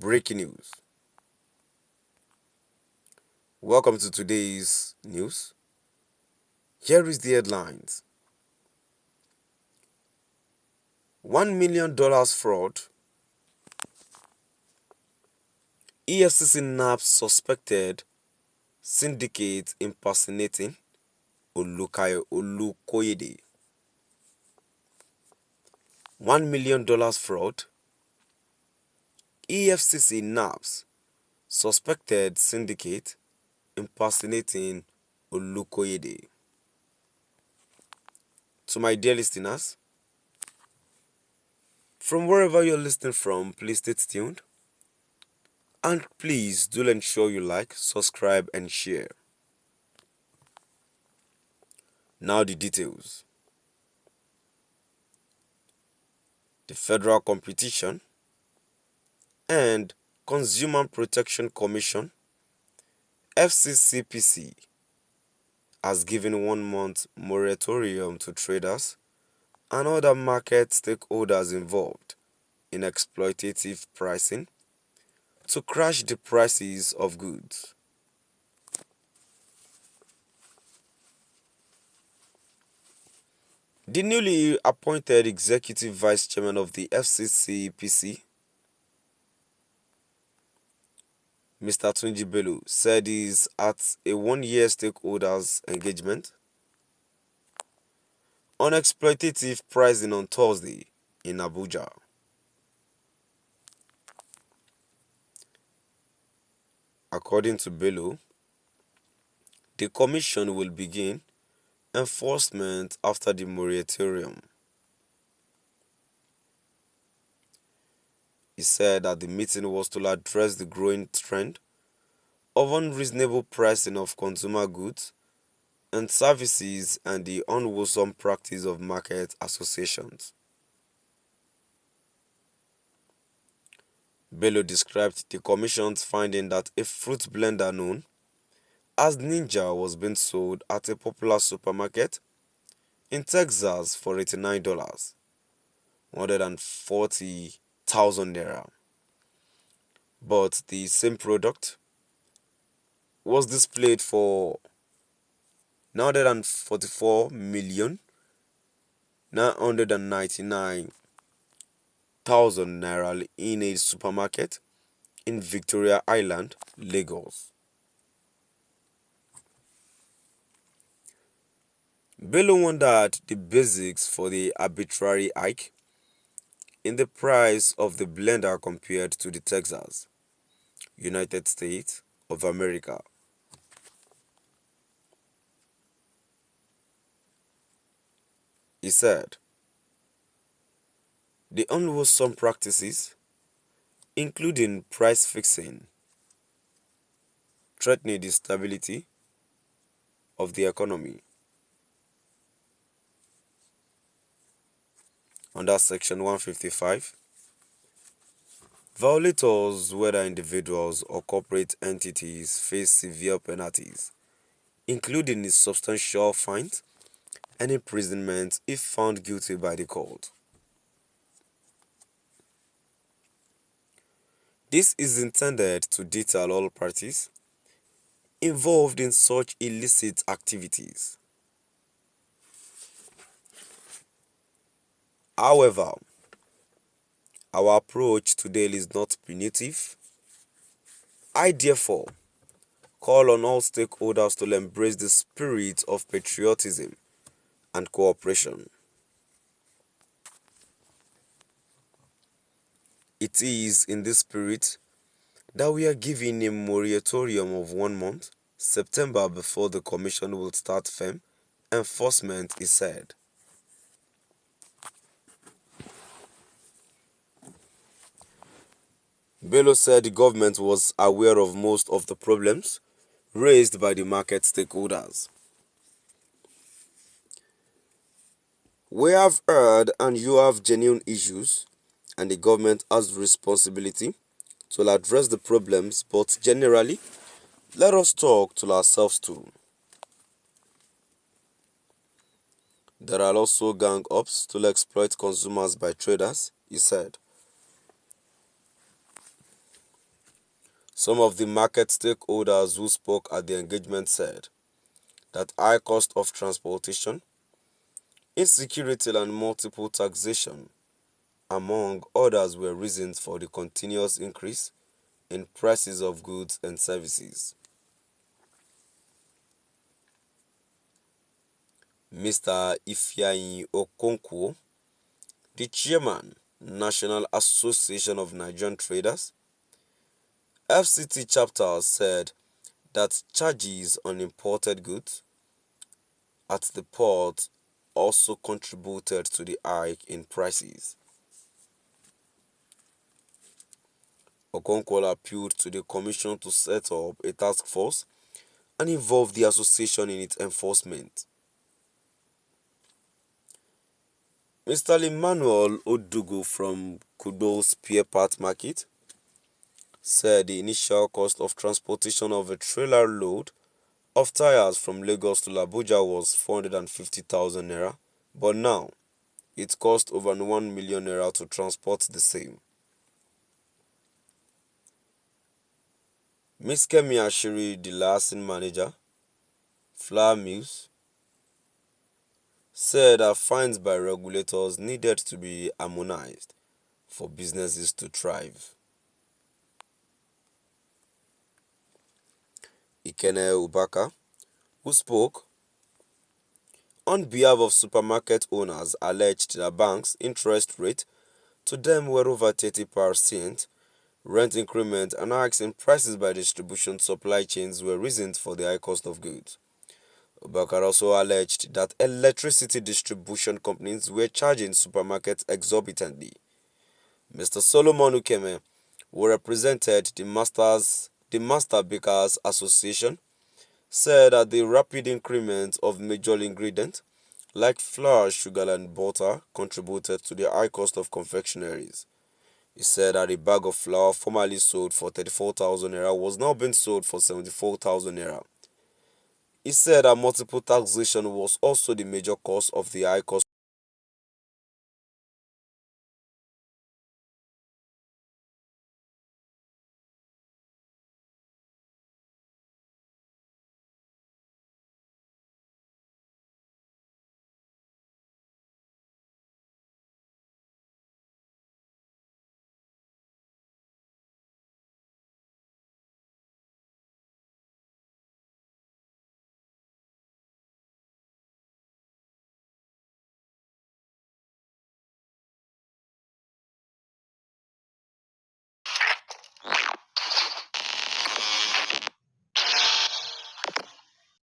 Breaking news. Welcome to today's news. Here is the headlines. $1 million fraud. Efcc nabbed suspected syndicate impersonating Olukoyede. $1 million fraud. Efcc nabbed suspected syndicate impersonating Olukoyede. To my dear listeners, from wherever you're listening from, please stay tuned. And please do ensure you like, subscribe, and share. Now the details. The Federal Competition and Consumer Protection Commission, FCCPC, has given 1 month moratorium to traders and other market stakeholders involved in exploitative pricing to crash the prices of goods. The newly appointed Executive Vice Chairman of the FCCPC, Mr. Tunji Bello, said he is at a 1-year stakeholders engagement on exploitative pricing on Thursday in Abuja. According to Bello, the commission will begin enforcement after the moratorium. He said that the meeting was to address the growing trend of unreasonable pricing of consumer goods and services and the unwholesome practice of market associations. Bello described the commission's finding that a fruit blender known as Ninja was being sold at a popular supermarket in Texas for $89, 140,000 naira. But the same product was displayed for 944,999,000 naira in a supermarket in Victoria Island, Lagos. Bello wondered the basics for the arbitrary hike in the price of the blender compared to the Texas, United States of America. He said, the unwholesome practices, including price fixing, threatening the stability of the economy. Under Section 155, violators, whether individuals or corporate entities, face severe penalties, including substantial fines and imprisonment if found guilty by the court. This is intended to deter all parties involved in such illicit activities. However, our approach today is not punitive. I therefore call on all stakeholders to embrace the spirit of patriotism and cooperation. It is in this spirit that we are giving a moratorium of 1 month, September, before the commission will start firm enforcement, he said. Bello said the government was aware of most of the problems raised by the market stakeholders. We have heard and you have genuine issues, and the government has the responsibility to address the problems, but generally, let us talk to ourselves too. There are also gang-ups to exploit consumers by traders, he said. Some of the market stakeholders who spoke at the engagement said that high cost of transportation, insecurity and multiple taxation, among others, were reasons for the continuous increase in prices of goods and services. Mr. Ifeanyi Okonkwo, the chairman, National Association of Nigerian Traders, FCT chapter, said that charges on imported goods at the port also contributed to the hike in prices. Okonkwo appealed to the Commission to set up a task force and involve the association in its enforcement. Mr. Emmanuel Odugu from Kudo Spare Part Market said the initial cost of transportation of a trailer load of tires from Lagos to Abuja was 450,000 naira, but now it costs over 1 million naira to transport the same. Ms. Kemi Ashiri, the licensing manager, Flour Mills, said that fines by regulators needed to be harmonized for businesses to thrive. Ikene Ubaka, who spoke on behalf of supermarket owners, alleged that banks' interest rate to them were over 30%, rent increment and hikes in prices by distribution supply chains were reasons for the high cost of goods. Ubaka also alleged that electricity distribution companies were charging supermarkets exorbitantly. Mr. Solomon Ukeme, who represented the Master Bakers Association, said that the rapid increment of major ingredients like flour, sugar and butter contributed to the high cost of confectionaries. He said that a bag of flour formerly sold for 34,000 naira was now being sold for 74,000 naira. He said that multiple taxation was also the major cause of the high cost